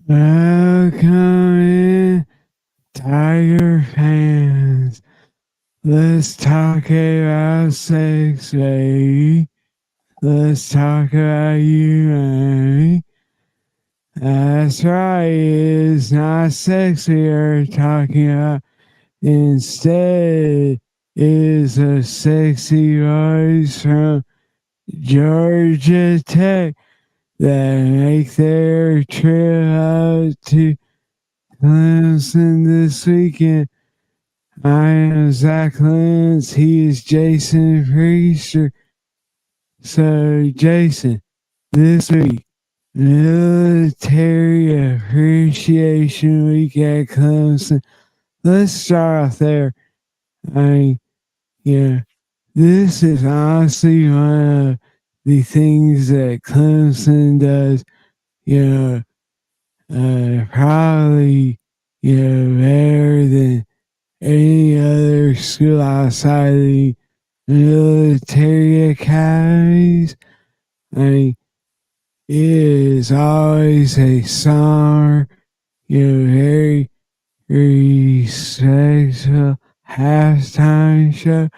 Welcome in, Tiger fans. Let's talk about sex, baby. Let's talk about you and me. That's right, it's not sex we are talking about. Instead, it's a sexy voice from Georgia Tech that make their trip out to Clemson this weekend. I am Zach Lentz. He is Jason Priester. So, Jason, this week, Military Appreciation Week at Clemson. Let's start off there. This is honestly one of the things that Clemson does, probably, better than any other school outside the military academies. It is always a somber, very respectful halftime show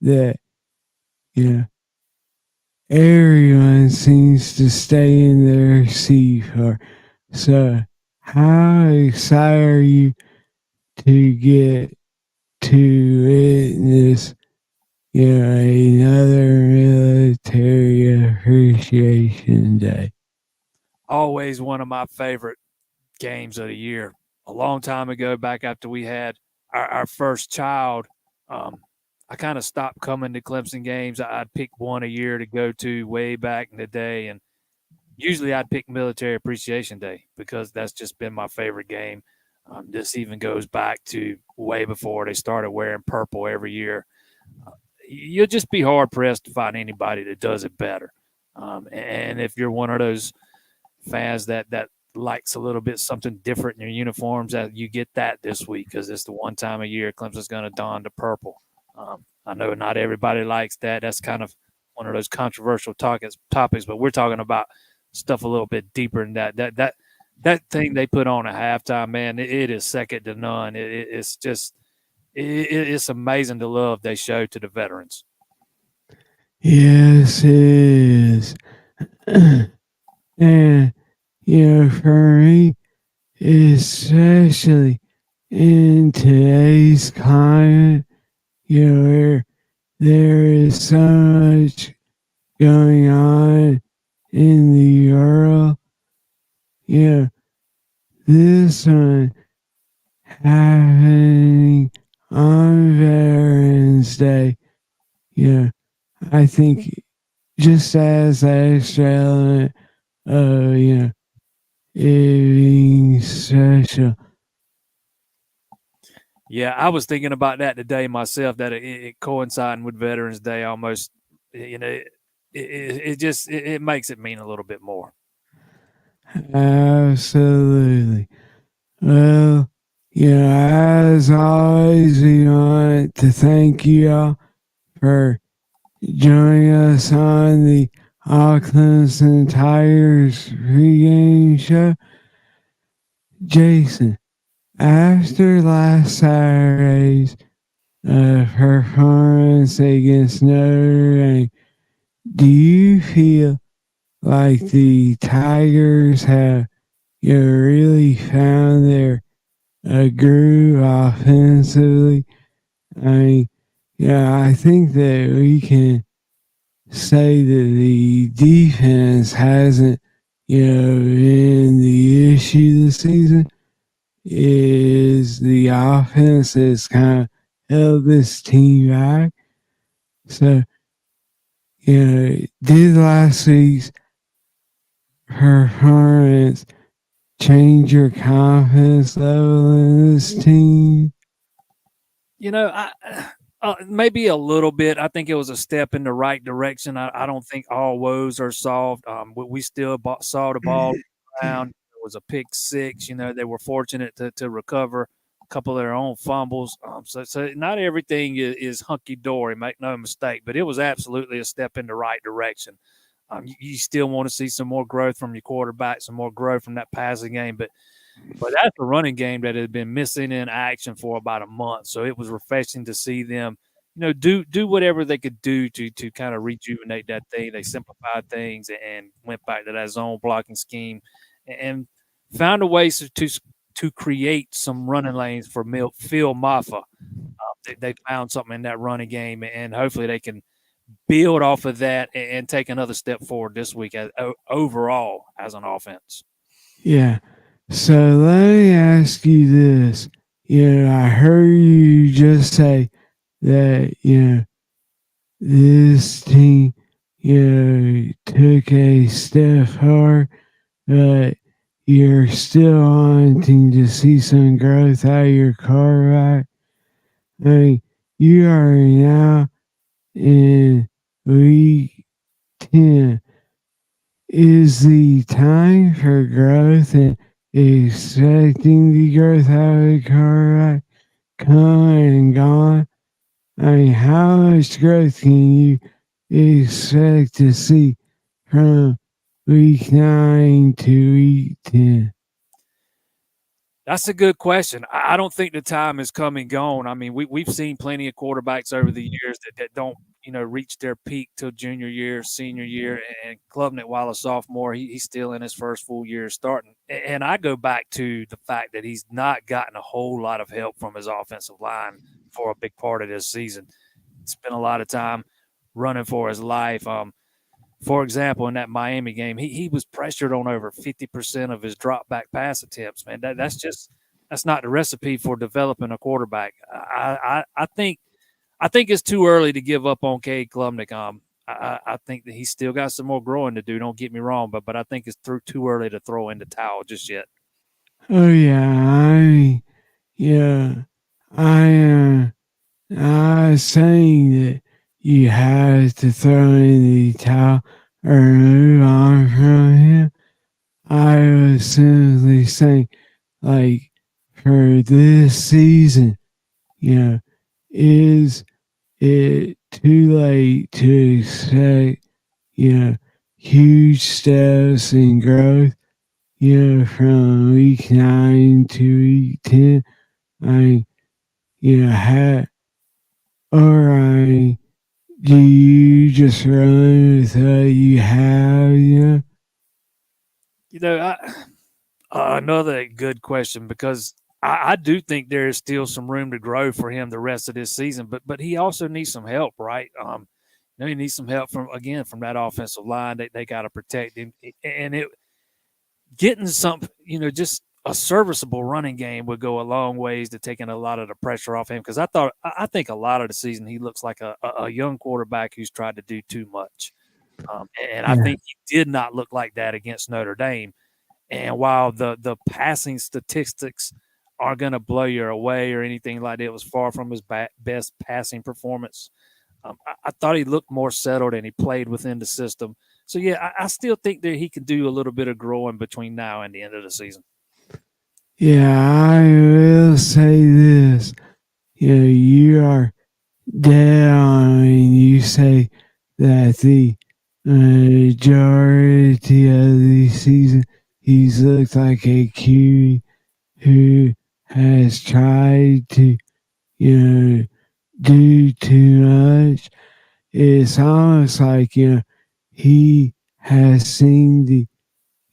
that, everyone seems to stay in their seat for. So, how excited are you to get to witness, another Military Appreciation Day? Always one of my favorite games of the year. A long time ago, back after we had our first child, I kind of stopped coming to Clemson games. I'd pick one a year to go to way back in the day, and usually I'd pick Military Appreciation Day because that's just been my favorite game. This even goes back to way before they started wearing purple every year. You'll just be hard-pressed to find anybody that does it better. And if you're one of those fans that likes a little bit something different in your uniforms, that you get that this week because it's the one time a year Clemson's going to don the purple. I know not everybody likes that. That's kind of one of those controversial topics, but we're talking about stuff a little bit deeper than that. That thing they put on at halftime, man, it is second to none. It's just it's amazing the love they show to the veterans. Yes, it is. And, for me, especially in today's climate, where there is so much going on in the world, this one happening on Veterans Day, I think just as an extra element of, it being special. Yeah, I was thinking about that today myself, that it coinciding with Veterans Day almost, it makes it mean a little bit more. Absolutely. Well, as always, we want to thank you all for joining us on the CLEMSON Tigers pregame show. Jason, after last Saturday's performance against Notre Dame, do you feel like the Tigers have really found their groove offensively? I think that we can say that the defense hasn't, been the issue this season. Is the offense that's kind of held this team back. So, did last week's performance change your confidence level in this team? You know, maybe a little bit. I think it was a step in the right direction. I don't think all woes are solved. We still saw the ball around. It was a pick six. You know, they were fortunate to recover a couple of their own fumbles. So not everything is hunky dory. Make no mistake, but it was absolutely a step in the right direction. You still want to see some more growth from your quarterback, some more growth from that passing game, but that's a running game that had been missing in action for about a month. So it was refreshing to see them, do whatever they could do to kind of rejuvenate that thing. They simplified things and went back to that zone blocking scheme and found a way to create some running lanes for Phil Maffa. They found something in that running game, and hopefully they can build off of that and take another step forward this week overall as an offense. Yeah. So let me ask you this. I heard you just say that, this team, took a step forward, but you're still wanting to see some growth out of your quarterback. I mean, you are now in week 10. Is the time for growth and expecting the growth out of the quarterback come and gone? I mean, how much growth can you expect to see from week 9 to week 10? That's a good question. I don't think the time has come and gone. I mean, we've seen plenty of quarterbacks over the years that don't, reach their peak till junior year, senior year, and Klubnik, while a sophomore, he's still in his first full year starting. And I go back to the fact that he's not gotten a whole lot of help from his offensive line for a big part of this season. Spent a lot of time running for his life. For example, in that Miami game, he was pressured on over 50% of his drop back pass attempts. Man, that's not the recipe for developing a quarterback. I think it's too early to give up on Cade Klubnik. I think that he's still got some more growing to do. Don't get me wrong, but I think it's too early to throw in the towel just yet. Oh yeah, yeah, I I was saying that you had to throw in the towel or move on from him. I was simply saying, like, for this season, you know, is it too late to expect, huge steps in growth, from week 9 to week 10? I mean, had, or do you just run with what you have, You know, another good question because I do think there is still some room to grow for him the rest of this season, but he also needs some help, right? He needs some help from that offensive line. They got to protect him, and it getting some, just a serviceable running game would go a long ways to taking a lot of the pressure off him. Because I think a lot of the season he looks like a young quarterback who's tried to do too much, and I Yeah. think he did not look like that against Notre Dame. And while the passing statistics aren't going to blow you away or anything like that, it was far from his best passing performance. I thought he looked more settled and he played within the system. So, yeah, I still think that he can do a little bit of growing between now and the end of the season. Yeah, I will say this. You are dead on when you say that the majority of the season he's looked like a QB who has tried to, do too much. It's almost like, he has seen the,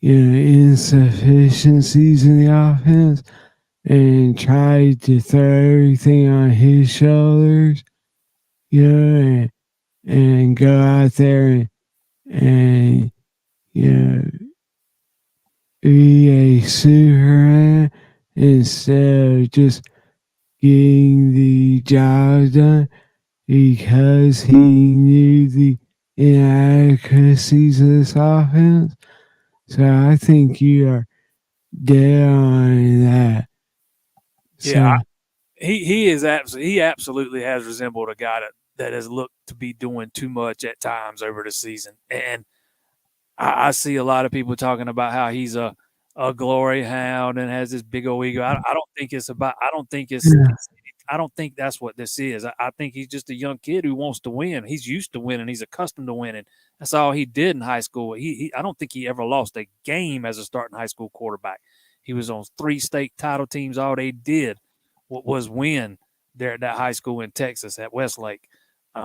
insufficiencies in the offense and tried to throw everything on his shoulders, and go out there and you know, be a superman instead of just getting the job done because he knew the inadequacies of this offense. So I think you are dead on that. Yeah, So he absolutely has resembled a guy that has looked to be doing too much at times over the season. And I see a lot of people talking about how he's a glory hound and has this big old ego. I don't think it's about. yeah, I don't think that's what this is. I think he's just a young kid who wants to win. He's used to winning. He's accustomed to winning. That's all he did in high school. I don't think he ever lost a game as a starting high school quarterback. He was on 3 state title teams. All they did was win there at that high school in Texas at Westlake.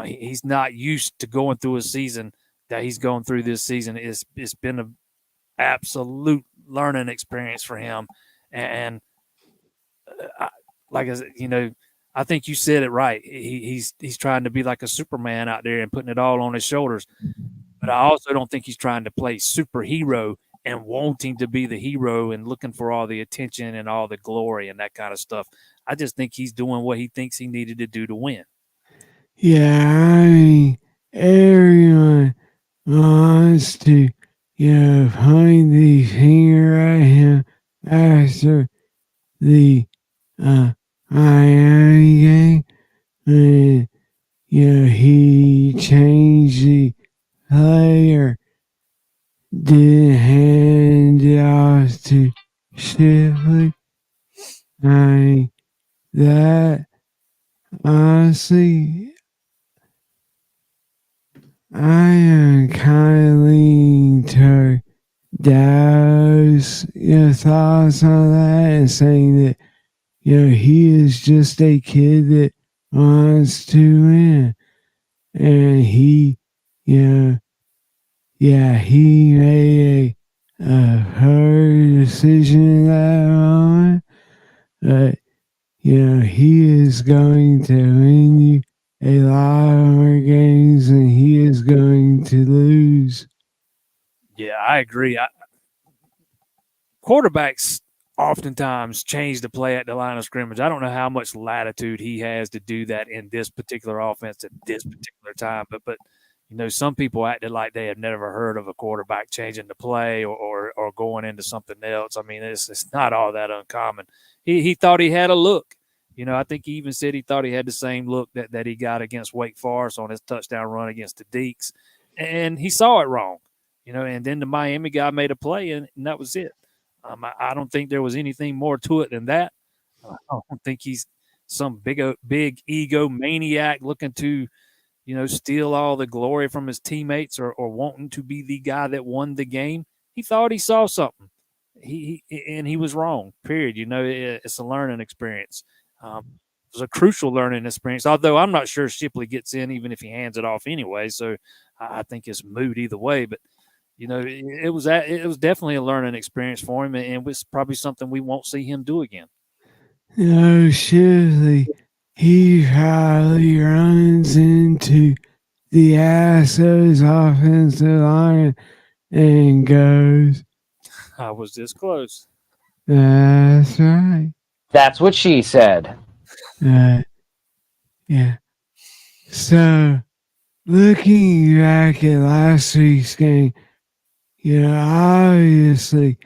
He's not used to going through a season that he's going through this season. It's been an absolute learning experience for him, and like I said, I think you said it right. He's trying to be like a Superman out there and putting it all on his shoulders. But I also don't think he's trying to play superhero and wanting to be the hero and looking for all the attention and all the glory and that kind of stuff. I just think he's doing what he thinks he needed to do to win. I mean, everyone wants to, point the finger at him after the Miami game when, he changed the player, didn't hand it off to Shipley. I mean, that honestly, I am kind of leaning toward Dow's thoughts on that and saying that he is just a kid that wants to win, and you know he made a hard decision in that moment, but he is going to win you a lot more games than he is going to lose. Yeah, I agree. Quarterbacks oftentimes change the play at the line of scrimmage. I don't know how much latitude he has to do that in this particular offense at this particular time, but some people acted like they have never heard of a quarterback changing the play or going into something else. I mean, it's not all that uncommon. He thought he had a look. I think he even said he thought he had the same look that he got against Wake Forest on his touchdown run against the Deacs, and he saw it wrong. And then the Miami guy made a play, and that was it. I don't think there was anything more to it than that. I don't think he's some big ego maniac looking to, steal all the glory from his teammates or wanting to be the guy that won the game. He thought he saw something. And he was wrong. Period. It's a learning experience. It was a crucial learning experience. Although I'm not sure Shipley gets in, even if he hands it off anyway. So I think it's moot either way. But it was definitely a learning experience for him, and it was probably something we won't see him do again. Surely he probably runs into the Astros offensive line and goes, I was this close. "That's right." That's what she said. Yeah. So, looking back at last week's game, obviously,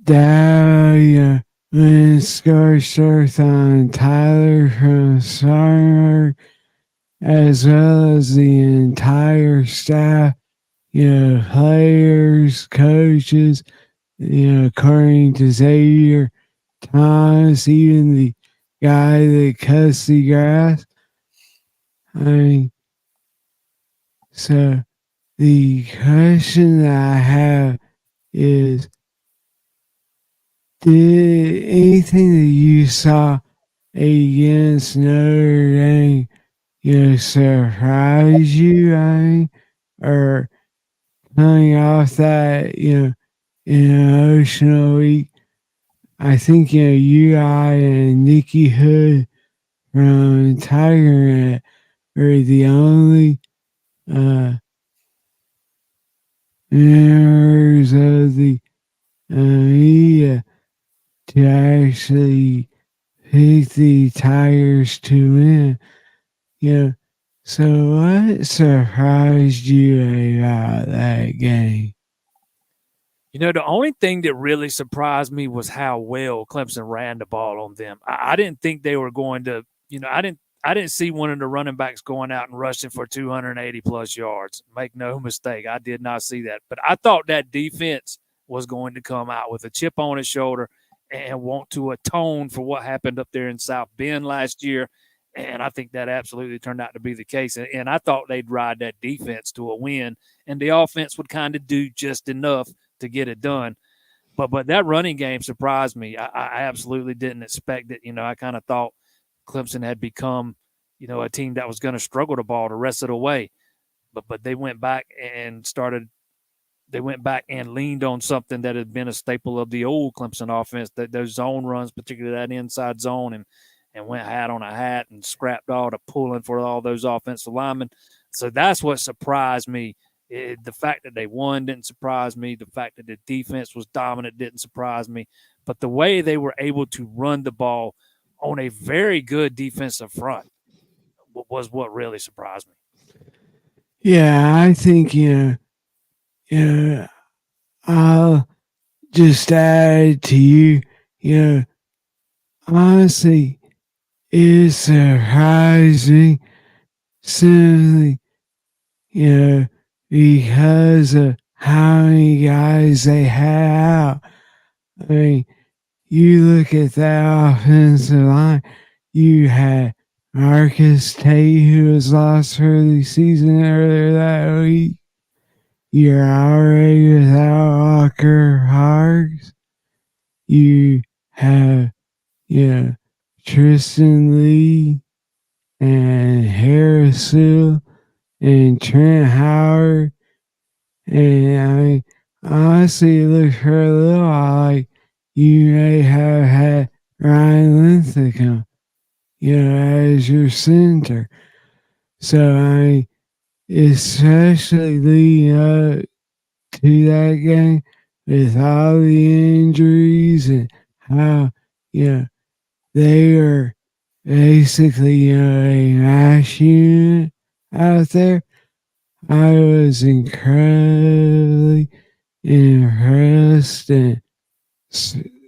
Dow, when scorched earth on Tyler from Spartanburg, as well as the entire staff, players, coaches, according to Xavier Thomas, even the guy that cuts the grass. I mean, so the question that I have is, did anything that you saw against Notre Dame, surprise you? I mean, or coming off that, emotional week, I think, UI and Nikki Hood from Tiger were the only members of the media to actually pick the Tigers to win. So what surprised you about that game? The only thing that really surprised me was how well Clemson ran the ball on them. I didn't think they were going to, I didn't see one of the running backs going out and rushing for 280 plus yards. Make no mistake, I did not see that. But I thought that defense was going to come out with a chip on its shoulder and want to atone for what happened up there in South Bend last year. And I think that absolutely turned out to be the case. And I thought they'd ride that defense to a win, and the offense would kind of do just enough to get it done. But that running game surprised me. I absolutely didn't expect it. I kind of thought Clemson had become, a team that was going to struggle the ball the rest of the way. But they went back and leaned on something that had been a staple of the old Clemson offense, that those zone runs, particularly that inside zone, and went hat on a hat and scrapped all the pulling for all those offensive linemen. So that's what surprised me. The fact that they won didn't surprise me. The fact that the defense was dominant didn't surprise me. But the way they were able to run the ball on a very good defensive front was what really surprised me. Yeah, I think, I'll just add to you, honestly, it's surprising simply, because of how many guys they have. I mean, you look at that offensive line, you had Marcus Tate, who was lost for the season earlier that week. You're already without Walker Hargs. You have, Tristan Lee and Harris Hill and Trent Howard. And I mean, honestly, it looks for a little while like you may have had Ryan Linthicum, as your center. So, I mean, especially leading up to that game with all the injuries and how, they were basically, a mash unit out there. I was incredibly impressed and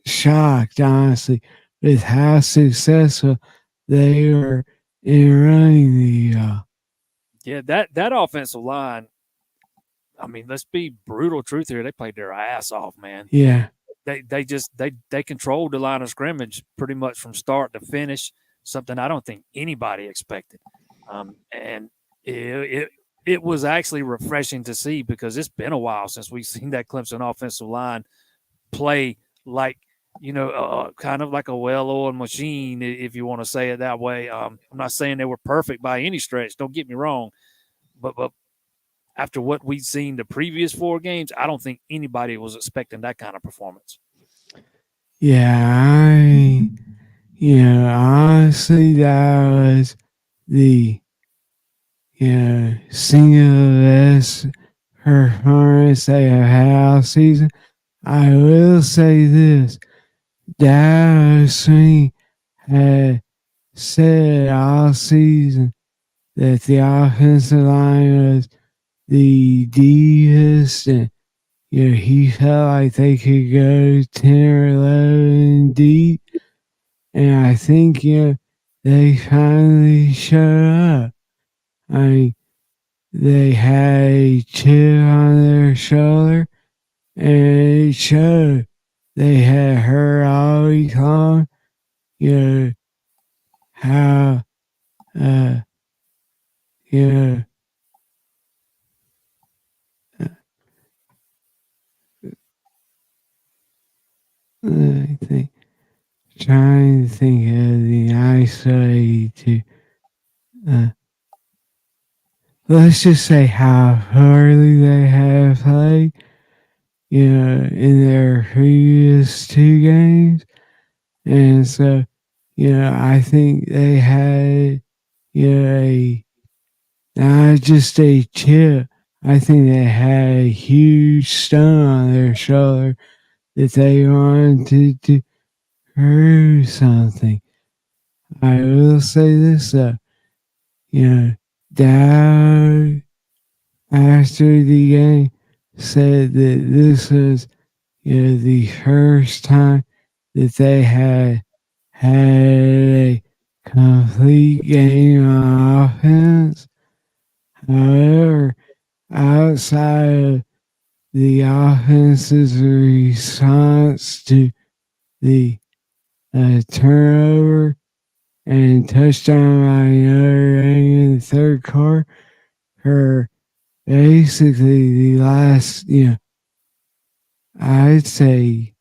shocked, honestly, with how successful they were in running the. Yeah, that offensive line. I mean, let's be brutal truth here. They played their ass off, man. Yeah. They controlled the line of scrimmage pretty much from start to finish. Something I don't think anybody expected, and it was actually refreshing to see, because it's been a while since we've seen that Clemson offensive line play like, kind of like a well-oiled machine, if you want to say it that way. I'm not saying they were perfect by any stretch. Don't get me wrong, but after what we've seen the previous 4 games, I don't think anybody was expecting that kind of performance. Yeah, honestly, that was the, single best performance they have had all season. I will say this: Dallas Swing had said all season that the offensive line was the deepest, and he felt like they could go 10 or 11 deep. And I think, they finally showed up. I mean, they had a chip on their shoulder, and it showed. They had heard all week long, how, I think, trying to think of the nice way to, let's just say how poorly they have played, in their previous 2 games. And so, I think they had, not just a chip. I think they had a huge stone on their shoulder that they wanted to prove something. I will say this though, Dowd after the game said that this was the first time that they had a complete game on offense. However, outside of the offense's response to the turnover and touchdown by Notre Dame in the third quarter, for basically the last, I'd say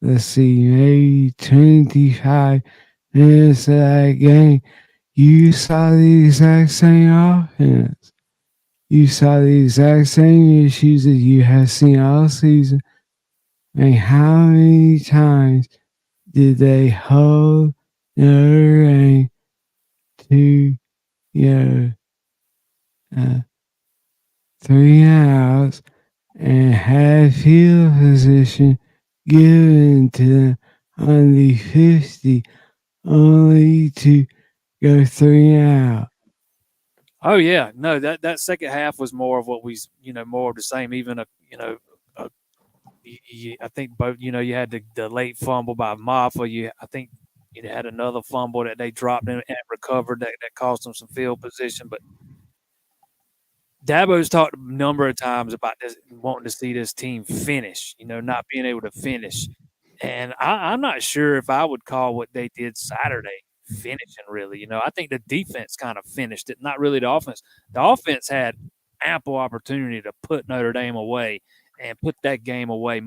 let's see, maybe 25 minutes of that game, you saw the exact same offense. You saw the exact same issues that you have seen all season. And how many times did they hold Notre Dame to, uh, 3 outs and had field position given to them on the 50, only to go 3 out? Oh yeah, no, that second half was more of what we, more of the same. Even I think both, you had the late fumble by Maffa. I think you had another fumble that they dropped and recovered that cost them some field position. But Dabo's talked a number of times about this, wanting to see this team finish, not being able to finish. And I'm not sure if I would call what they did Saturday finishing, really. I think the defense kind of finished it, not really the offense. The offense had ample opportunity to put Notre Dame away and put that game away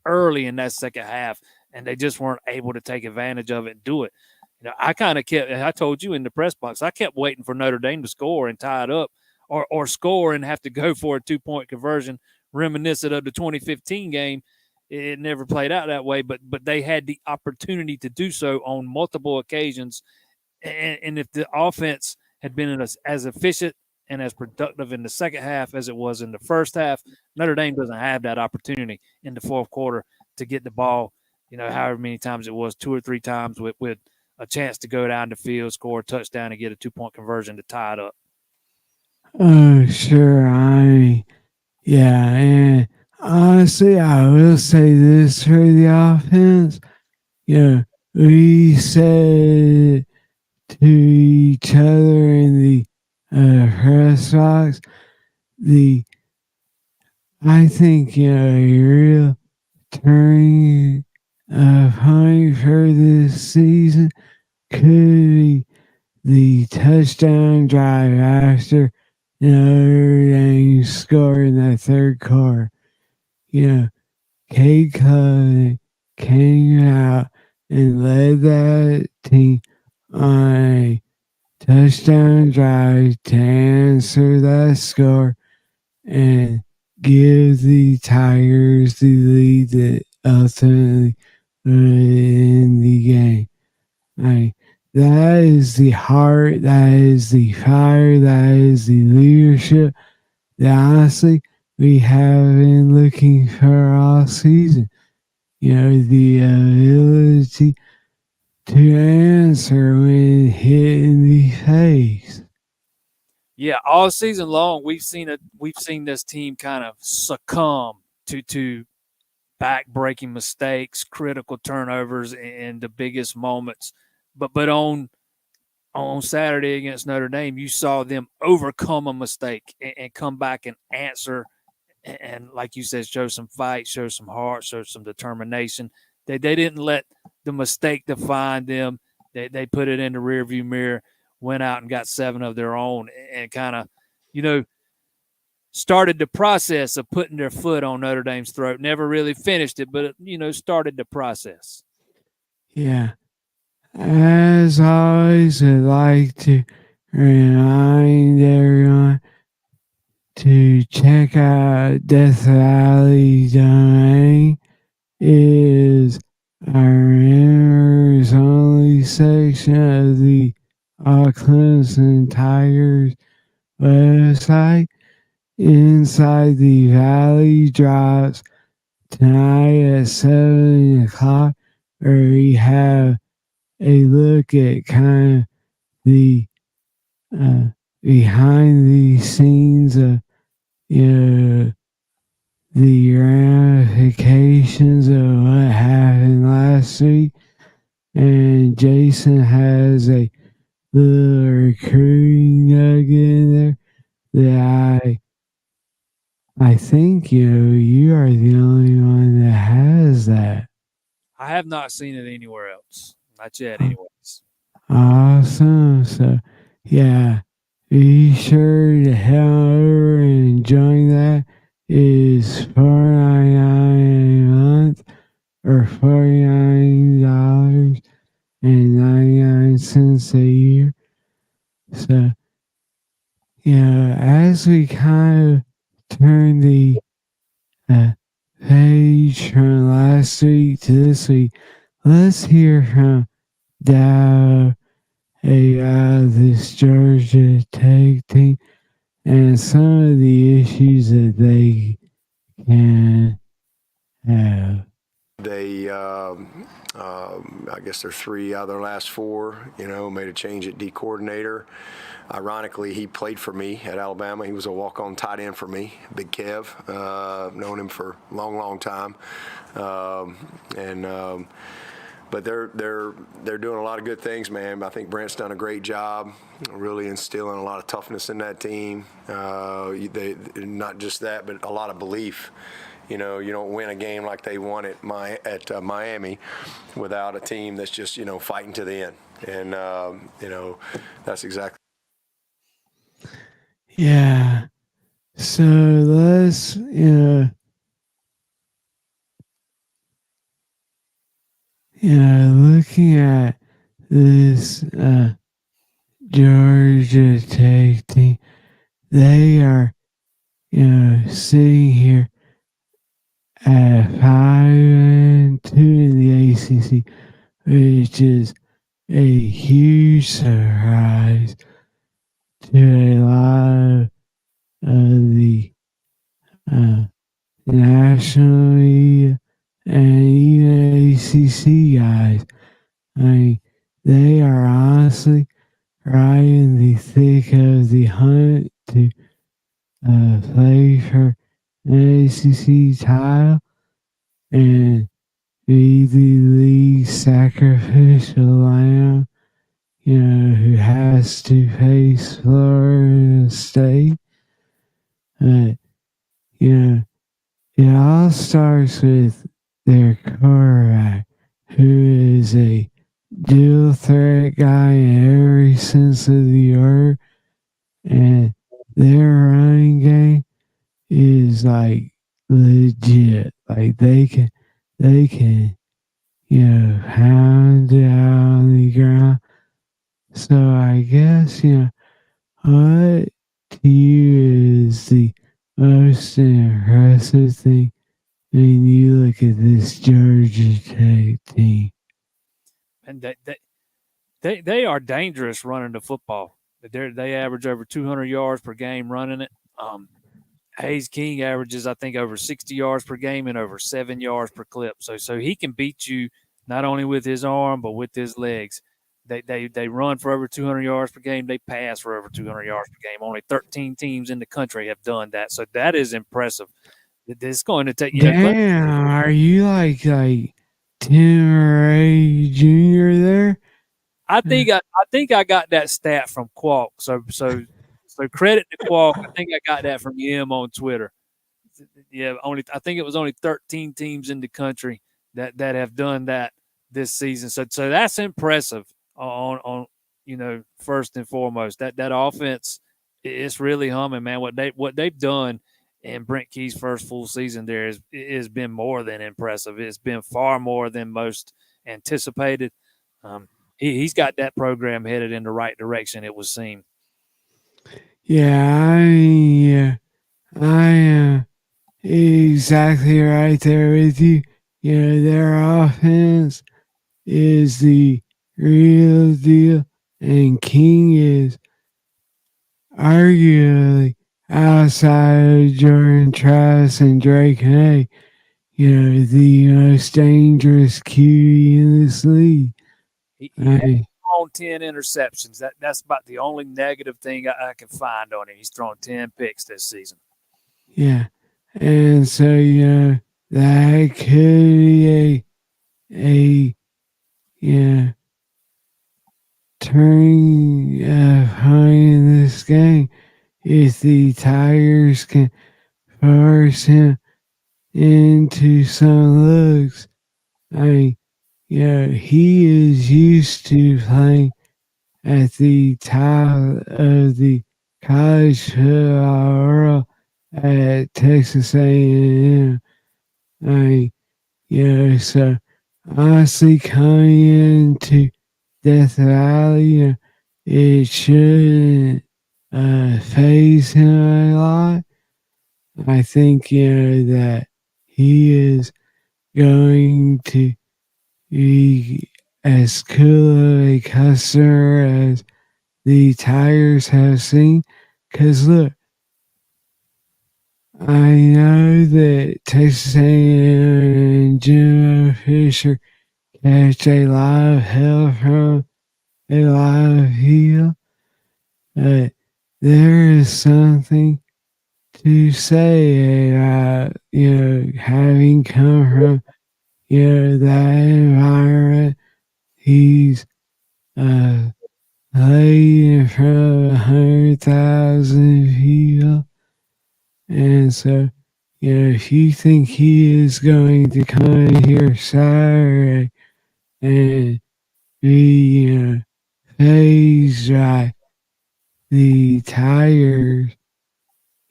early in that second half, and they just weren't able to take advantage of it and do it. I kind of kept, I told you in the press box, I kept waiting for Notre Dame to score and tie it up, or score and have to go for a 2-point conversion, reminiscent of the 2015 game. It never played out that way, but they had the opportunity to do so on multiple occasions. And if the offense had been as efficient and as productive in the second half as it was in the first half, Notre Dame doesn't have that opportunity in the fourth quarter to get the ball, however many times it was, 2 or 3 times with a chance to go down the field, score a touchdown, and get a 2-point conversion to tie it up. Oh, sure. Yeah, and honestly, I will say this for the offense. We said to each other in the press box, I think, a real turning point for this season could be the touchdown drive after Notre Dame scored in that third quarter. Kate Covenant came out and led that team on a touchdown drive to answer that score and give the Tigers the lead that ultimately in the game. That is the heart, that is the fire, that is the leadership that honestly we have been looking for all season. The ability to answer when hit in the face. Yeah, all season long we've seen this team kind of succumb to back-breaking mistakes, critical turnovers, and the biggest moments. But on Saturday against Notre Dame, you saw them overcome a mistake and come back and answer, and like you said, show some fight, show some heart, show some determination. They didn't let the mistake define them. They put it in the rearview mirror, went out and got 7 of their own, and kind of, started the process of putting their foot on Notre Dame's throat. Never really finished it, but, started the process. Yeah. As always, I'd like to remind everyone to check out Death Valley Domain. It is our members only section of the CLEMSON Tigers website. Inside the Valley drops tonight at 7 o'clock, where we have a look at kind of the behind the scenes of the ramifications of what happened last week. And Jason has a little recruiting nugget in there that I think you are the only one that has that. I have not seen it anywhere else. Not yet, anyways. Awesome. So yeah, be sure to head over and join that. It is $4.99 a month or $49.99 a year. So as we kind of turn the page from last week to this week, let's hear from Dow this Georgia Tech team and some of the issues that they can have. They, I guess they're 3 out of their last 4, made a change at D coordinator. Ironically, he played for me at Alabama. He was a walk-on tight end for me, Big Kev. Known him for a long, long time. But they're doing a lot of good things, man. I think Brent's done a great job, really instilling a lot of toughness in that team. Not just that, but a lot of belief. You don't win a game like they won at Miami without a team that's just fighting to the end. And that's exactly. Yeah. So let's looking at this Georgia Tech team, they are sitting here at 5-2 in the ACC, which is a huge surprise to a lot of the national media and even ACC guys. I mean, they are honestly right in the thick of the hunt to play for an ACC title and be the league sacrificial lamb, who has to face Florida State. But, it all starts with their quarterback, who is a dual threat guy in every sense of the word, and their running game is like legit. Like they can, pound it out on the ground. So I guess, what to you is the most impressive thing when you look at this Georgia Tech team? And they are dangerous running the football. They average over 200 yards per game running it. Hayes King averages, I think, over 60 yards per game and over 7 yards per clip. So he can beat you not only with his arm but with his legs. They run for over 200 yards per game. They pass for over 200 yards per game. Only 13 teams in the country have done that. So that is impressive. It's going to take Damn, are you like Tim Ray Jr. there? I think I got that stat from Qualk. So credit to Qualk. I think I got that from him on Twitter. Yeah, I think it was only 13 teams in the country that have done that this season. So that's impressive on first and foremost. That offense, it's really humming, man. What they've done in Brent Key's first full season there has been more than impressive. It's been far more than most anticipated. He's got that program headed in the right direction, it would seem. Yeah, I am exactly right there with you. Their offense is the real deal, and King is arguably outside of Jordan Travis and Drake May, the most dangerous QB in this league. He has thrown 10 interceptions. That's about the only negative thing I can find on him. He's thrown 10 picks this season. Yeah. And so, that could be a turning point in this game if the Tigers can force him into some looks. I mean, he is used to playing at the top of the college football world at Texas A&M. I mean, so honestly, coming into Death Valley, it shouldn't phase him a lot. I think, that he is going to be as cool of a customer as the Tigers have seen. Because look, I know that Texas A&M and Jimbo Fisher catch a lot of hell from a lot of people, but there is something to say about, having come from, that environment. He's played in front of 100,000 people. And so, if you think he is going to come in here Saturday and be, phased by the Tigers,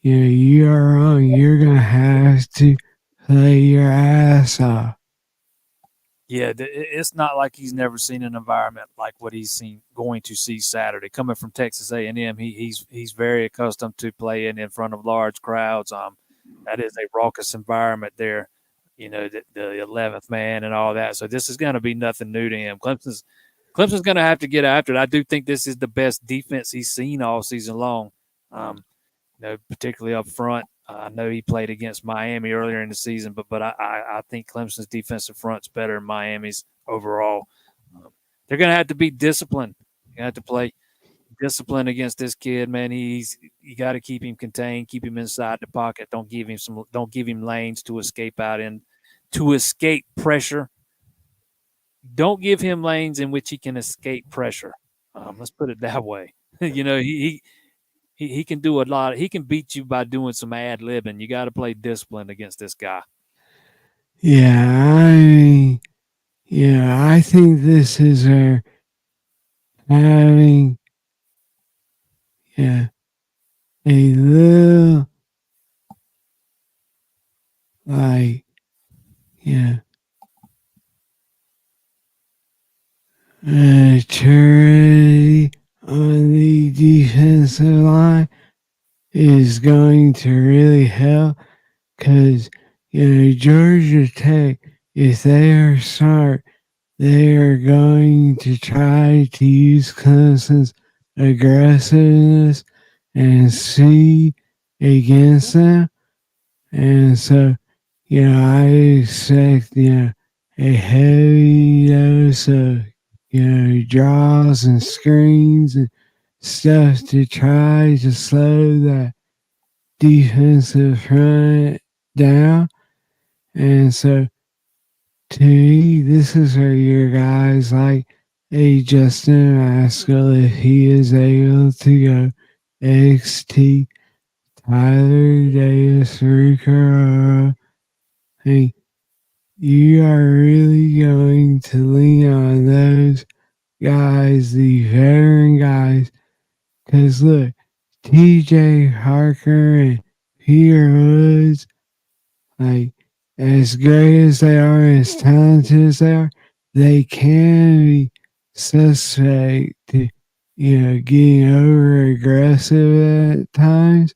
you are wrong. You're going to have to play your ass off. Yeah, it's not like he's never seen an environment like what he's going to see Saturday. Coming from Texas A&M, he's very accustomed to playing in front of large crowds. That is a raucous environment there. The 11th man and all that. So this is going to be nothing new to him. Clemson's going to have to get after it. I do think this is the best defense he's seen all season long. Particularly up front. I know he played against Miami earlier in the season, but I think Clemson's defensive front's better than Miami's overall. They're going to have to be disciplined. You have to play discipline against this kid, man. You got to keep him contained, keep him inside the pocket. Don't give him lanes to escape to escape pressure. Don't give him lanes in which he can escape pressure. Let's put it that way. He can do a lot. He can beat you by doing some ad libbing. You got to play discipline against this guy. Yeah, I think this is having, a little, like, maturity on the defensive line is going to really help because, Georgia Tech, if they are smart, they are going to try to use Clemson's aggressiveness and see against them. And so, I expect, a heavy dose of, draws and screens and stuff to try to slow that defensive front down. And so, to me, this is where your guys like a Justin Maskell, if he is able to go XT, Tyler Davis, Rico, hey, you are really going to lean on those guys, the veteran guys, because look, TJ Harker and Peter Woods, like, as great as they are, as talented as they can be suspect to, getting over aggressive at times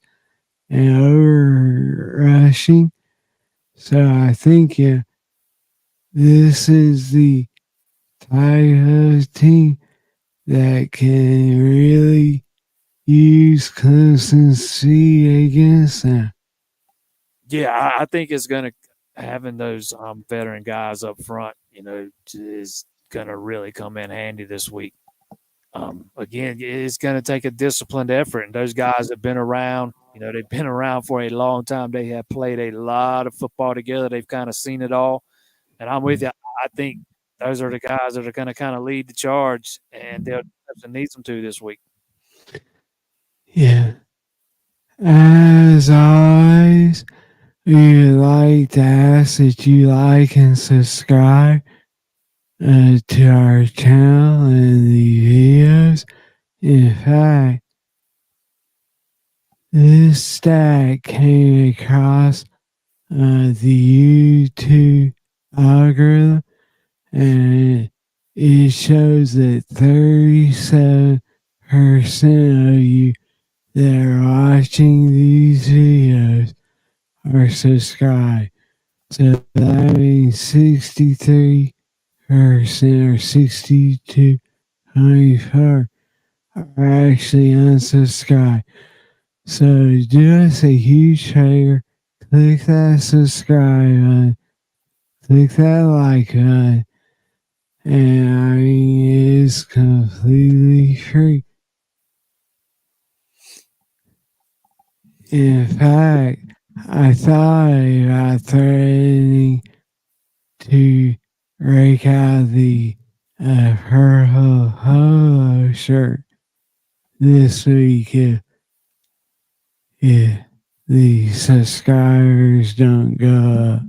and over rushing. So I think, this is the type of team that can really use Clemson's speed against them. Yeah, I think it's going to having those veteran guys up front, is going to really come in handy this week. Again, it's going to take a disciplined effort, and those guys have been around. They've been around for a long time. They have played a lot of football together. They've kind of seen it all, and I'm with you. I think those are the guys that are going to kind of lead the charge, and they'll need them to this week. Yeah. As always, we would like to ask that you like and subscribe to our channel and the videos. In fact, this stat came across the YouTube algorithm, and it shows that 37% of you that are watching these videos are subscribed. So that means 63% or 62.4 are actually unsubscribed. So do us a huge favor, click that subscribe button, click that like button, and it's completely free. In fact, I thought about threatening to break out the purple polo shirt this week if the subscribers don't go up.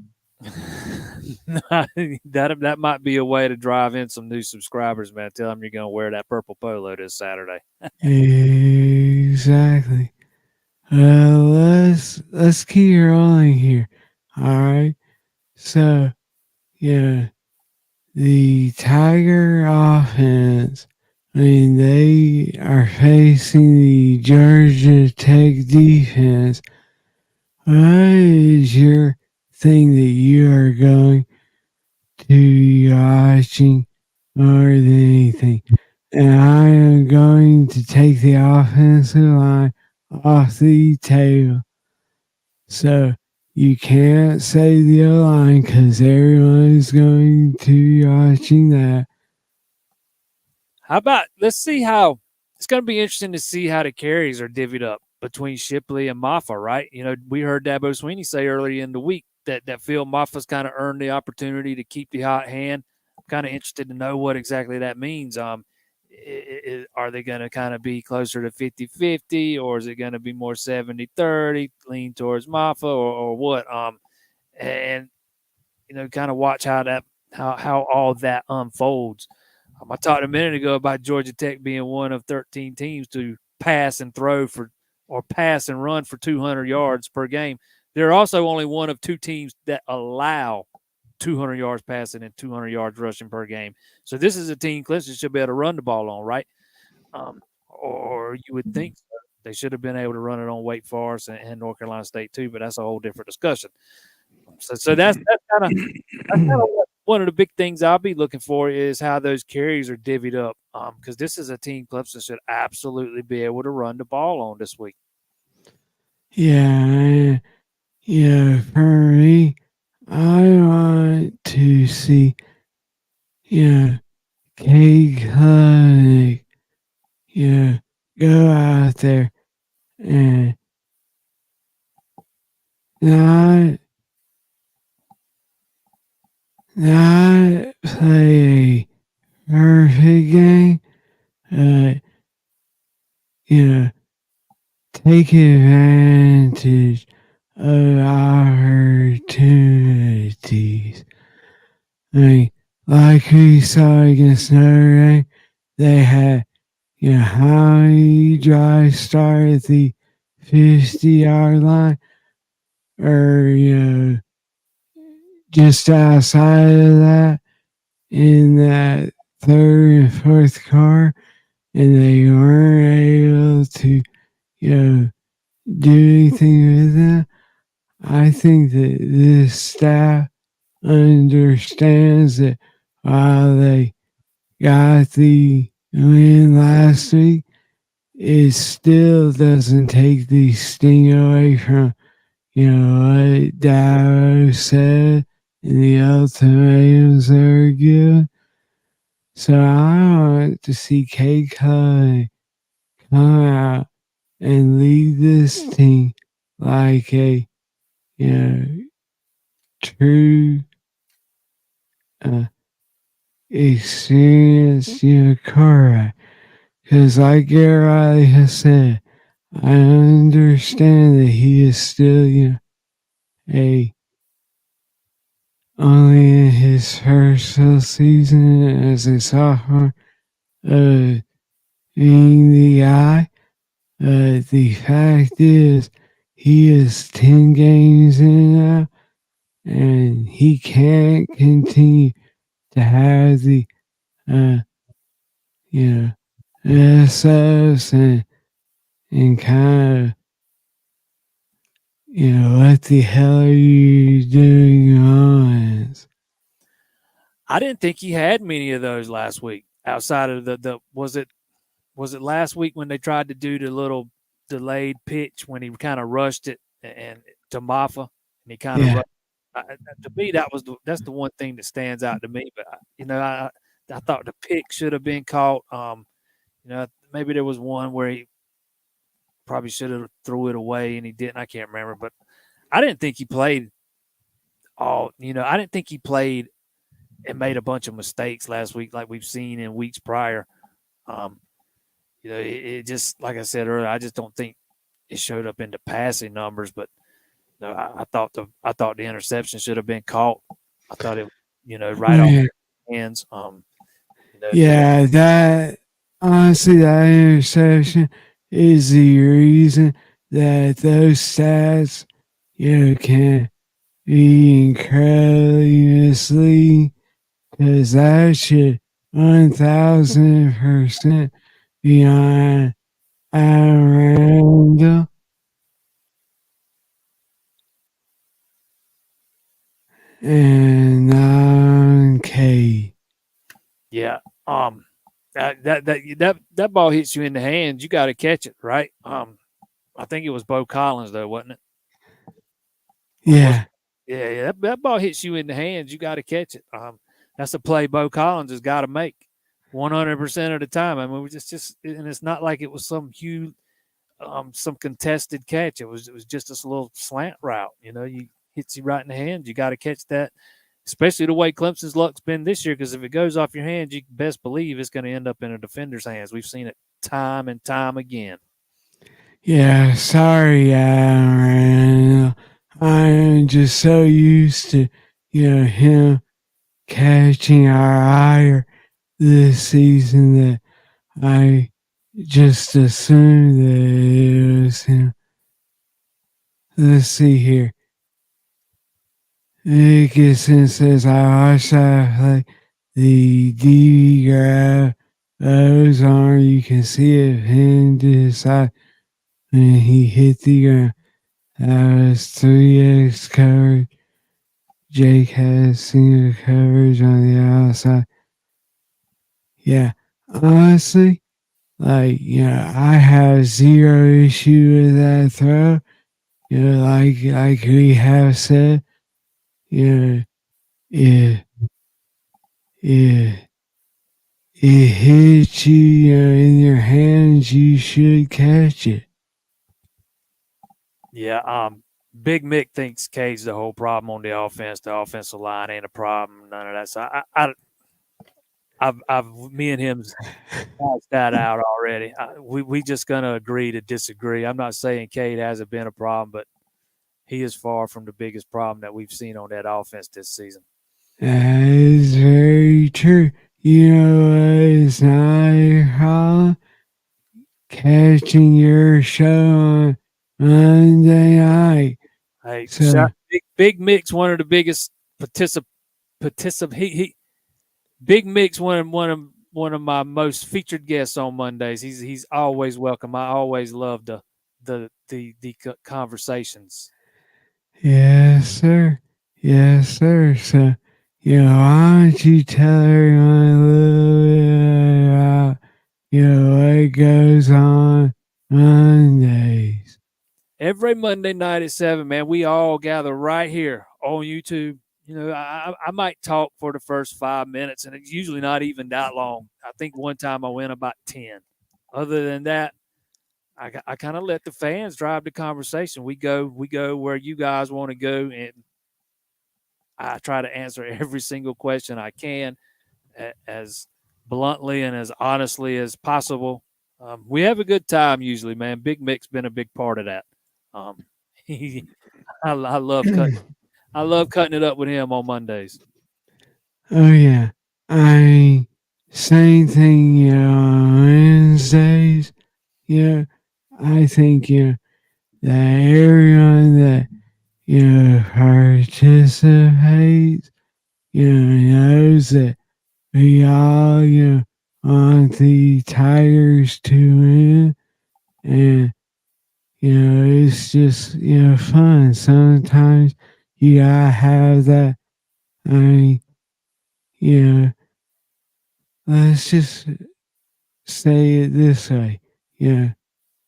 that might be a way to drive in some new subscribers, man. Tell them you're going to wear that purple polo this Saturday. Exactly. Let's keep rolling here. All right. So, yeah, the Tiger offense, they are facing the Georgia Tech defense. What is your thing that you are going to be watching more than anything? And I am going to take the offensive line off the table. So you can't say the O-line because everyone's going to be watching that. How about let's see how it's going to be interesting to see how the carries are divvied up between Shipley and Maffa, right? We heard Dabo Sweeney say earlier in the week that Phil Maffa's kind of earned the opportunity to keep the hot hand. I'm kind of interested to know what exactly that means. Are they going to kind of be closer to 50-50, or is it going to be more 70-30, lean towards Maffa, or what? And kind of watch how all that unfolds. I talked a minute ago about Georgia Tech being one of 13 teams to pass and throw or pass and run for 200 yards per game. They're also only one of two teams that allow 200 yards passing and 200 yards rushing per game. So this is a team Clemson should be able to run the ball on, right? Or you would think so. They should have been able to run it on Wake Forest and North Carolina State too, but that's a whole different discussion. So that's kind of one of the big things I'll be looking for is how those carries are divvied up. Because this is a team Clemson should absolutely be able to run the ball on this week. Yeah, for me, I want to see, Cade Klubnik, go out there and not play a perfect game, take advantage of opportunities. Like we saw against Notre Dame, they had, how many drives start at the 50-yard line, or, just outside of that in that third and fourth quarter, and they weren't able to, do anything with them. I think that this staff understands that while they got the win last week, it still doesn't take the sting away from, what Dabo said and the ultimatums they were given. So I want to see K Clay come out and lead this team like a true uh, experienced quarterback. Because like Gary Riley has said, I understand that he is still a only in his first full season as a sophomore, being the guy. The fact is, he is 10 games in now, and he can't continue to have the, uh, you SS and kind of, what the hell are you doing on? I didn't think he had many of those last week. Outside of the was it last week when they tried to do the little delayed pitch when he kind of rushed it and to Maffa and he kind of Yeah. rushed. To me, that's the one thing that stands out to me. But I thought the pick should have been caught. Maybe there was one where he probably should have threw it away and he didn't. I can't remember, but I didn't think he played all. I didn't think he played and made a bunch of mistakes last week like we've seen in weeks prior. It just, like I said earlier, I just don't think it showed up in the passing numbers. But I thought the interception should have been caught. I thought it, right off his hands. Yeah, that honestly, that interception is the reason that those stats, can be incredibly misleading. Because that should 1000% be on Randall. And on K. Yeah. That ball hits you in the hands, you got to catch it, right? I think it was Bo Collins though, wasn't it? Yeah. Yeah. That ball hits you in the hands, you got to catch it. That's a play Bo Collins has got to make 100% of the time. I mean, and it's not like it was some huge, some contested catch. It was just this little slant route. You hits you right in the hands. You got to catch that, especially the way Clemson's luck's been this year. Because if it goes off your hands, you can best believe it's going to end up in a defender's hands. We've seen it time and time again. Yeah, sorry, Aaron. I am just so used to, him catching our ire this season that I just assumed that it was him. Let's see here. Dickinson says, I watched that play. The DB grab those arms. You can see it pinned to his side when he hit the ground. That was 3X coverage. Jake has single coverage on the outside. Yeah, honestly, I have zero issue with that throw. Like we have said, if it hits you, in your hands, you should catch it. Yeah, Big Mick thinks Cade's the whole problem on the offense. The offensive line ain't a problem. None of that. So me and him's hashed that out already. We just gonna agree to disagree. I'm not saying Cade hasn't been a problem, but he is far from the biggest problem that we've seen on that offense this season. That is very true. You know what is not a problem? Catching your show on Monday night. Hey, Big Mick's one of the biggest Big Mick's one of my most featured guests on Mondays. He's always welcome. I always love the conversations. Yes, sir. Yes, sir. So, why don't you tell everyone a little bit about, what goes on Mondays? Every Monday night at 7, man, we all gather right here on YouTube. I might talk for the first 5 minutes, and it's usually not even that long. I think one time I went about 10. Other than that, I kind of let the fans drive the conversation. We go where you guys want to go, and I try to answer every single question I can as bluntly and as honestly as possible. We have a good time usually, man. Big Mick's been a big part of that. I love cutting it up with him on Mondays. Oh yeah, same thing. On Wednesdays. I think that everyone that participates, knows that we all want the Tigers to win, and it's just fun. Sometimes you gotta have that. I mean, let's just say it this way.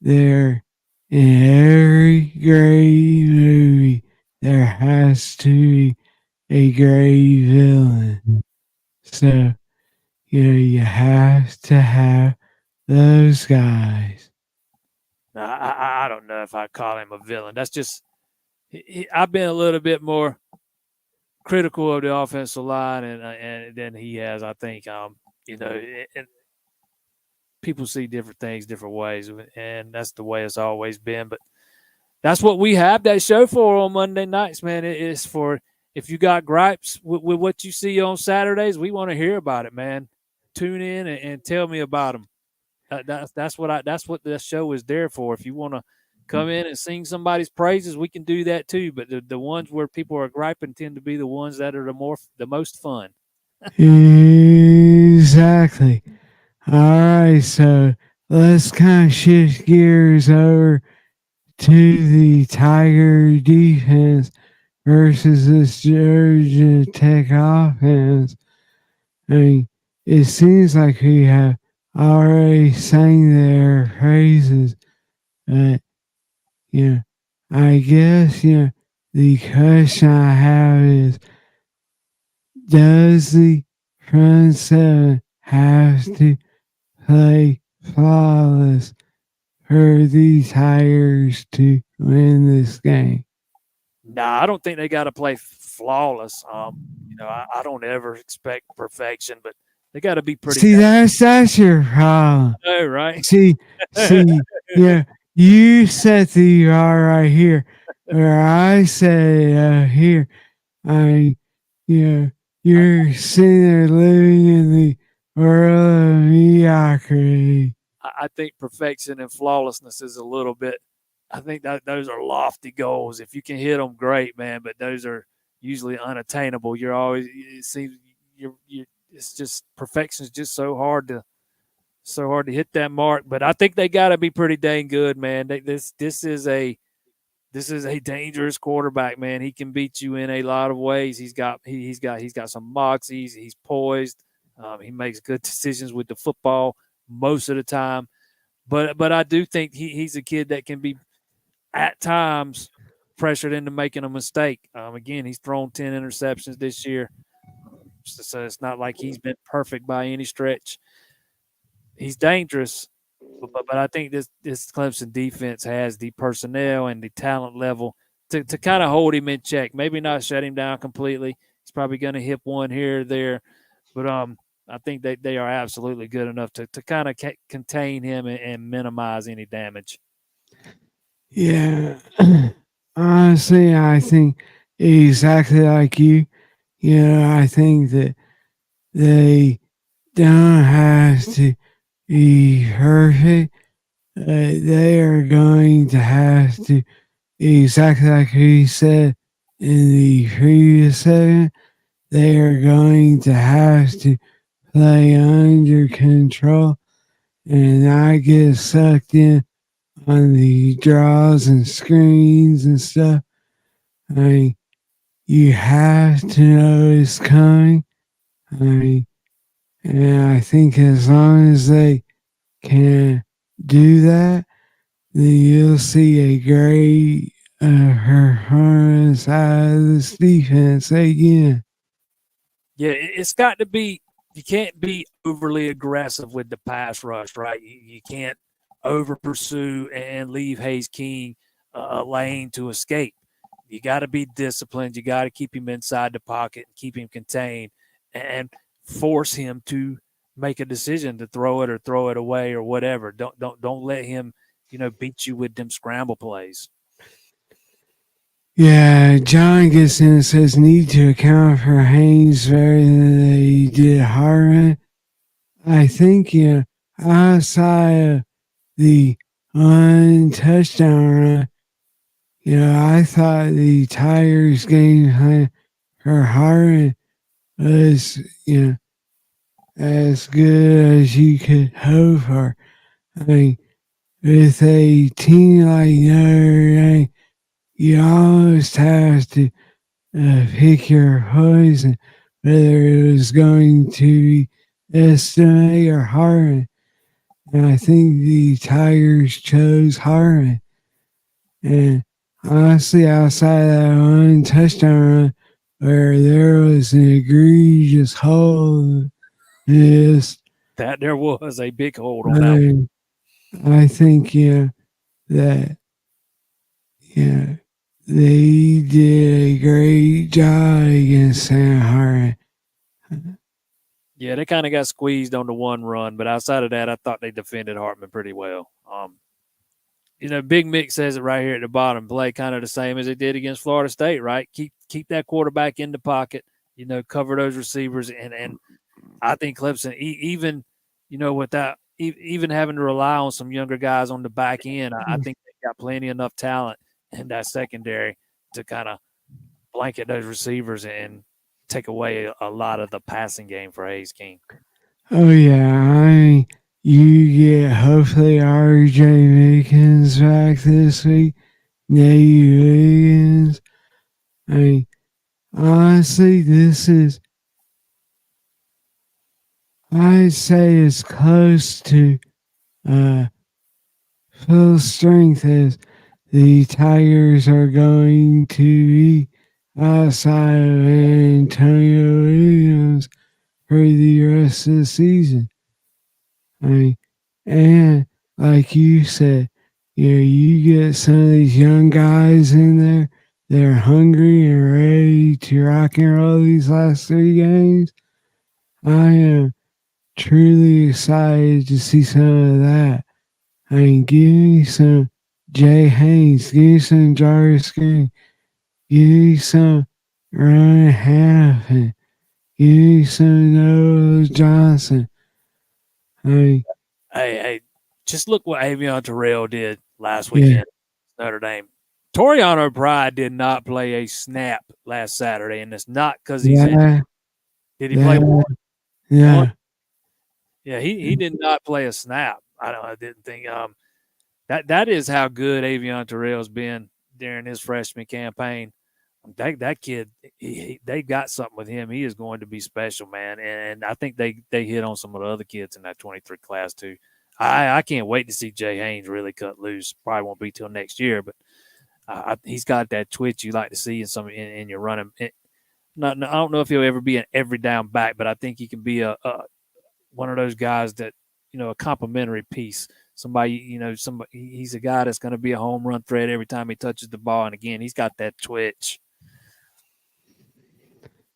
There in every great movie there has to be a great villain. So you have to have those guys. Now, I don't know if I call him a villain. That's just I've been a little bit more critical of the offensive line and than he has. I think and people see different things different ways, and that's the way it's always been. But that's what we have that show for on Monday nights, man. It is for if you got gripes with what you see on Saturdays, we want to hear about it, man. Tune in and tell me about them. That's what the show is there for. If you want to come in and sing somebody's praises, we can do that too. But the ones where people are griping tend to be the ones that are the most fun. Exactly. All right, so let's kind of shift gears over to the Tiger defense versus this Georgia Tech offense. I mean, it seems like we have already sang their praises, but I guess the question I have is, does the front seven have to play flawless for the Tigers to win this game? Nah, I don't think they got to play flawless. I don't ever expect perfection, but they got to be pretty. See, that's your problem. Oh, right. See, you set the bar right here, where I say here. You're sitting there living in the world of mediocrity. I think perfection and flawlessness is a little bit. I think that those are lofty goals. If you can hit them, great, man. But those are usually unattainable. You're always it seems it's just perfection is just so hard to hit that mark. But I think they got to be pretty dang good, man. This is a dangerous quarterback, man. He can beat you in a lot of ways. He's got some moxie. He's poised. He makes good decisions with the football most of the time. But I do think he's a kid that can be at times pressured into making a mistake. Again, he's thrown 10 interceptions this year. So it's not like he's been perfect by any stretch. He's dangerous, but I think this Clemson defense has the personnel and the talent level to kind of hold him in check. Maybe not shut him down completely. He's probably going to hit one here or there. But I think they are absolutely good enough to kind of contain him and minimize any damage. Yeah. Honestly, I think exactly like you. I think that they don't have to be perfect. They are going to have to, exactly like he said in the previous segment, they are going to have to play under control and not get sucked in on the draws and screens and stuff. I mean, you have to know it's coming. And I think as long as they can do that, then you'll see a great performance out of this defense again. Yeah, it's got to be. You can't be overly aggressive with the pass rush, right? You can't over pursue and leave Hayes King a lane to escape. You got to be disciplined. You got to keep him inside the pocket and keep him contained, and force him to make a decision to throw it or throw it away or whatever. Don't let him, beat you with them scramble plays. Yeah, John gets in and says need to account for Haynes better than they did Harvin. I think, outside of the one touchdown run, I thought the Tigers game plan for Harvin was, as good as you could hope for. I mean, with a team like Notre Dame, you almost have to pick your poison, whether it was going to be Estimate or Harvin. And I think the Tigers chose Harvin. And honestly, outside of that one touchdown run where there was an egregious hold, that there was a big hold on that. I think, that, they did a great job against Sam Harvin. Yeah, they kind of got squeezed on the one run, but outside of that, I thought they defended Hartman pretty well. Big Mick says it right here at the bottom. Play kind of the same as it did against Florida State, right? Keep that quarterback in the pocket. Cover those receivers, and I think Clemson, even without even having to rely on some younger guys on the back end, I think they got plenty enough talent in that secondary to kind of blanket those receivers and take away a lot of the passing game for Hayes King. Oh yeah, you get hopefully R.J. Mickens back this week, Nate Wiggins. Honestly, this is, I'd say, as close to full strength as the Tigers are going to be outside of Antonio Williams for the rest of the season. And like you said, you get some of these young guys in there, they're hungry and ready to rock and roll these last 3 games. I am truly excited to see some of that. Give me some Jay Haynes, give me some Jarvis Green, give me some Ryan Hannafin, give me some Noah Johnson. Hey, just look what Avion Terrell did last weekend. Notre Dame. Toriano Pride did not play a snap last Saturday, and it's not because he's injured. Did he play one? Yeah. One? Yeah, he did not play a snap. I didn't think that is how good Avion Terrell's been during his freshman campaign. That kid, they got something with him. He is going to be special, man. And I think they hit on some of the other kids in that 23 class too. I can't wait to see Jay Haynes really cut loose. Probably won't be till next year, but he's got that twitch you like to see in your running. I don't know if he'll ever be an every down back, but I think he can be a one of those guys that a complimentary piece. Somebody, he's a guy that's going to be a home run threat every time he touches the ball. And again, he's got that twitch.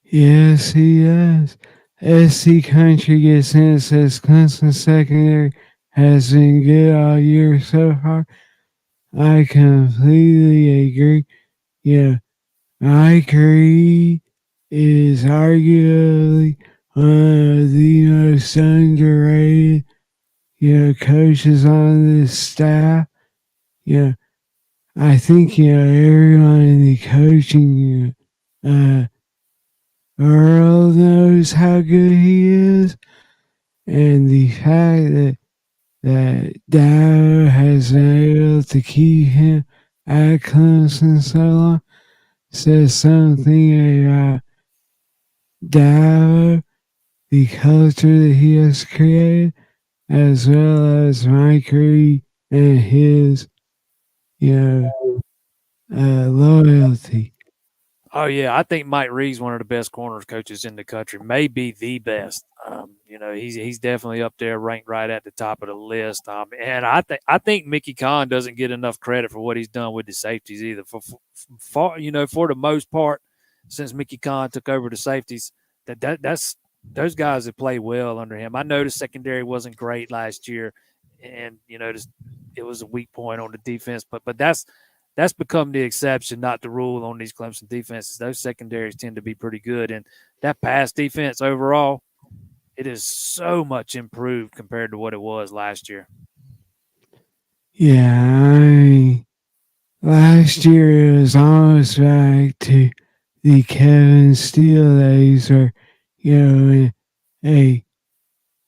Yes, he does. SC Country gets in and says Clemson secondary has been good all year so far. I completely agree. Yeah, Mike Reed is arguably one of the most underrated, coaches on this staff. I think, everyone in the coaching world knows how good he is. And the fact that Dow has been able to keep him at Clemson so long says something about Dow, the culture that he has created, as well as Mike Reed and his, loyalty. Oh yeah, I think Mike Reed's one of the best corners coaches in the country, maybe the best. He's definitely up there, ranked right at the top of the list. And I think Mickey Kahn doesn't get enough credit for what he's done with the safeties either. For the most part, since Mickey Kahn took over the safeties, that's those guys that play well under him. I know the secondary wasn't great last year, and it was a weak point on the defense, but that's become the exception, not the rule on these Clemson defenses. Those secondaries tend to be pretty good. And that pass defense overall, it is so much improved compared to what it was last year. Yeah, last year it was almost back to the Kevin Steele days where, a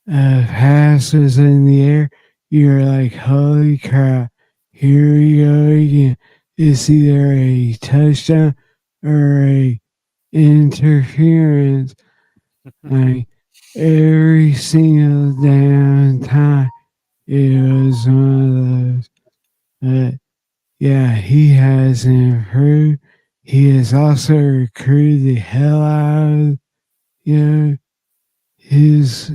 pass was in the air. You're like, holy crap, here we go again. It's either a touchdown or a interference. Like every single damn time, it was one of those. But yeah, he has improved. He has also recruited the hell out of his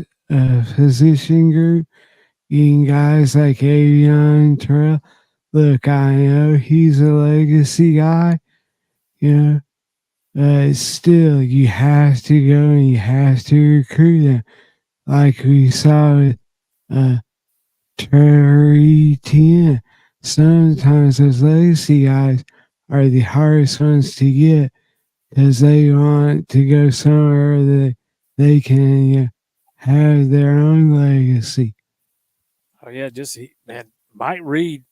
position group, getting guys like Avion Terrell. Look, I know he's a legacy guy, but still, you have to go and you have to recruit them, like we saw with Trevor Etienne. Sometimes those legacy guys are the hardest ones to get because they want to go somewhere that they can have their own legacy. Oh yeah, Mike Reed.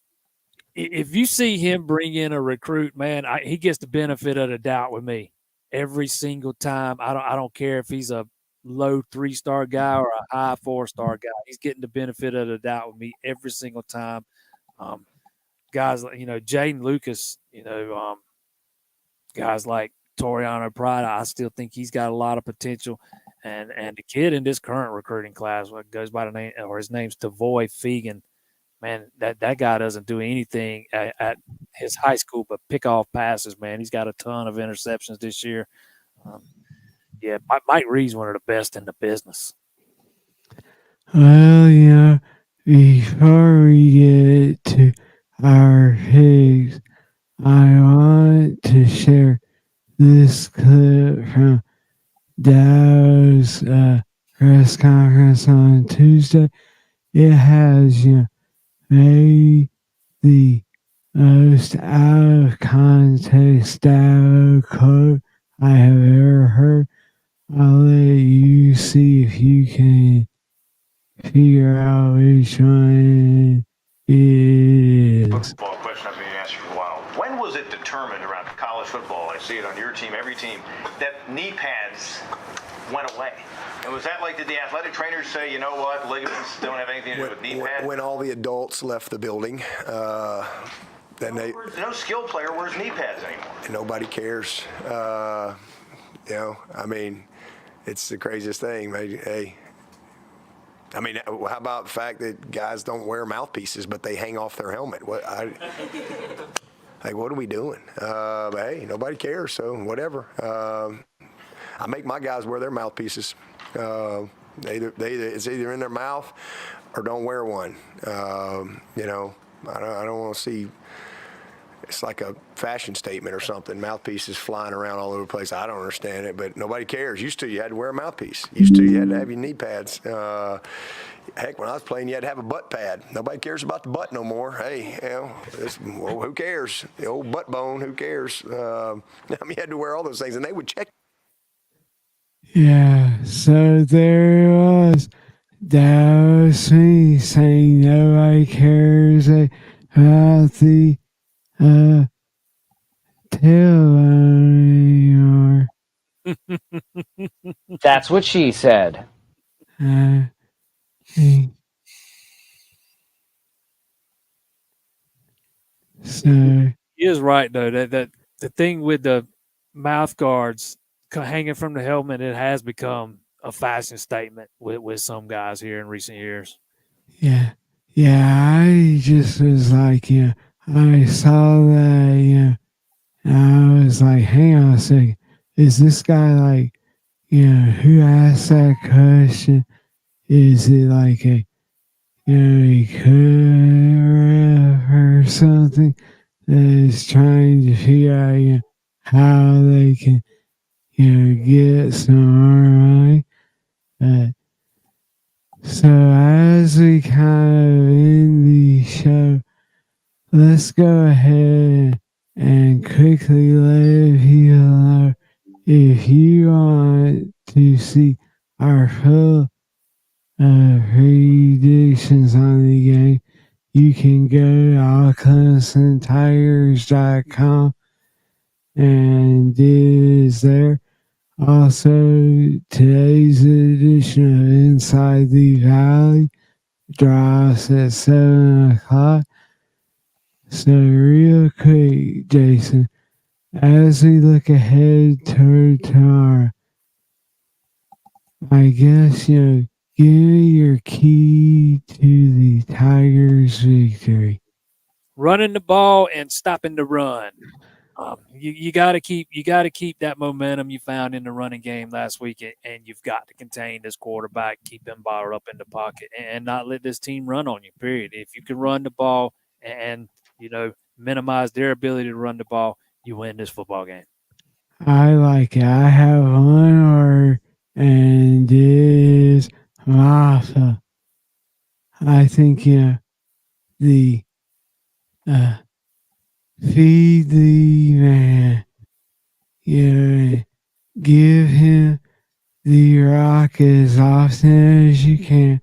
If you see him bring in a recruit, man, he gets the benefit of the doubt with me every single time. I don't care if he's a low 3-star guy or a high 4-star guy. He's getting the benefit of the doubt with me every single time. Guys like Jaden Lucas, guys like Toriano Prada, I still think he's got a lot of potential. And the kid in this current recruiting class, what goes by the name, or his name's Tavoy Fegan, man, that guy doesn't do anything at his high school but pick off passes, man. He's got a ton of interceptions this year. Mike Reed's one of the best in the business. Well, before we get to our picks, I want to share this clip from Dow's press conference on Tuesday. It has, maybe the most out of context Dow quote I have ever heard. I'll let you see if you can figure out which one it is. Football question I've been asking for a while. When was it determined around college football, I see it on your team, every team, that knee pads went away? And was that like, did the athletic trainers say, you know what, ligaments don't have anything to do with knee pads? When all the adults left the building, then no skill player wears knee pads anymore. Nobody cares. I mean, it's the craziest thing. Hey, I mean, how about the fact that guys don't wear mouthpieces, but they hang off their helmet? What are we doing? Hey, nobody cares, so whatever. I make my guys wear their mouthpieces. It's either in their mouth or don't wear one. I don't want to see. It's like a fashion statement or something. Mouthpieces flying around all over the place. I don't understand it, but nobody cares. Used to, you had to wear a mouthpiece. Used to, you had to have your knee pads. Heck, when I was playing, you had to have a butt pad. Nobody cares about the butt no more. Hey, who cares? The old butt bone, who cares? You had to wear all those things, and they would check. Yeah, so there it was. That was me saying nobody cares about the tailbone anymore. That's what she said. So He is right though. That the thing with the mouth guards hanging from the helmet, it has become a fashion statement with some guys here in recent years. Yeah, I just was like, I saw that, And I was like, hang on a second. Is this guy like, who asked that question? Is it like a, a or something that is trying to figure out, how they can, get some ROI? So as we kind of end the show, let's go ahead and quickly let people know if you want to see our full predictions on the game, you can go to CLEMSONTIGERS.com and it is there. Also, today's edition of Inside the Valley drops at 7 o'clock. So real quick, Jason, as we look ahead toward tomorrow, I guess, give me your key to the Tigers' victory. Running the ball and stopping the run. You got to keep that momentum you found in the running game last week, and you've got to contain this quarterback, keep him bottled up in the pocket, and not let this team run on you. Period. If you can run the ball and minimize their ability to run the ball, you win this football game. I like it. I have one word, and it is Rafa. I think the feed the man. Give him the rock as often as you can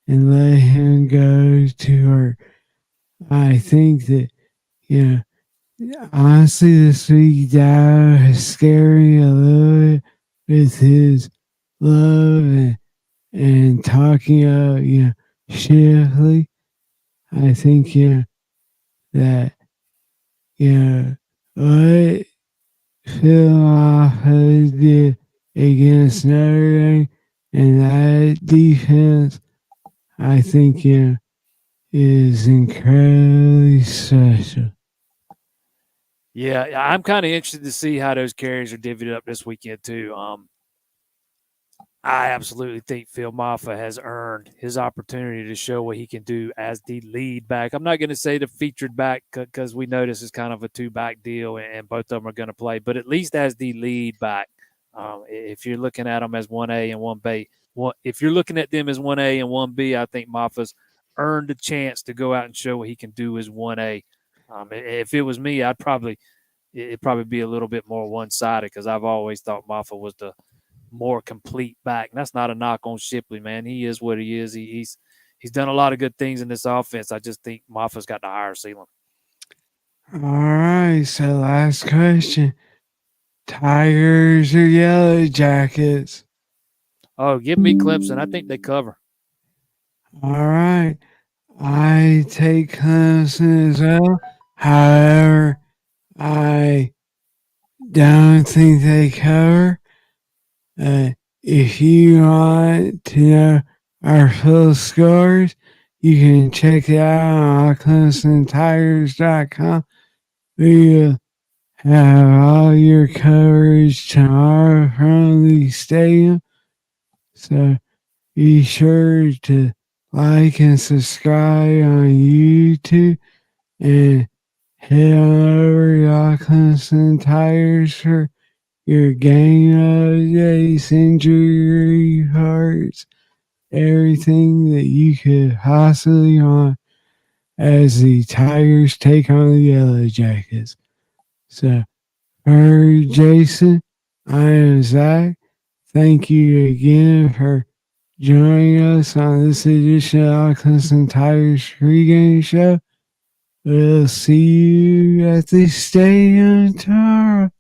and let him go to work. I think that, honestly, this week, Dow has scared me a little bit with his love and talking about, Shifley. I think, that, what Phil Office did against Notre Dame and that defense, I think, is incredibly special. Yeah, I'm kind of interested to see how those carries are divvied up this weekend too. I absolutely think Phil Maffa has earned his opportunity to show what he can do as the lead back. I'm not going to say the featured back because we know this is kind of a two-back deal and both of them are going to play, but at least as the lead back. If you're looking at them as 1A and 1B, if you're looking at them as 1A and 1B, I think Maffa's earned a chance to go out and show what he can do as 1A. If it was me, it'd probably be a little bit more one-sided because I've always thought Maffa was the more complete back. And that's not a knock on Shipley, man. He is what he is. He's done a lot of good things in this offense. I just think Maffa's got the higher ceiling. All right, so last question. Tigers or Yellow Jackets? Oh, give me Clemson. I think they cover. All right. I take Clemson as well. However, I don't think they cover. If you want to know our full scores, you can check it out on CLEMSONTIGERS.com. We will have all your coverage tomorrow from the stadium. So be sure to like and subscribe on YouTube and head on over to Clemson Tigers for your game updates, injury reports, everything that you could possibly want as the Tigers take on the Yellow Jackets. So, for Jason, I am Zach. Thank you again for joining us on this edition of Clemson Tigers pregame show. We'll see you at the stadium tomorrow.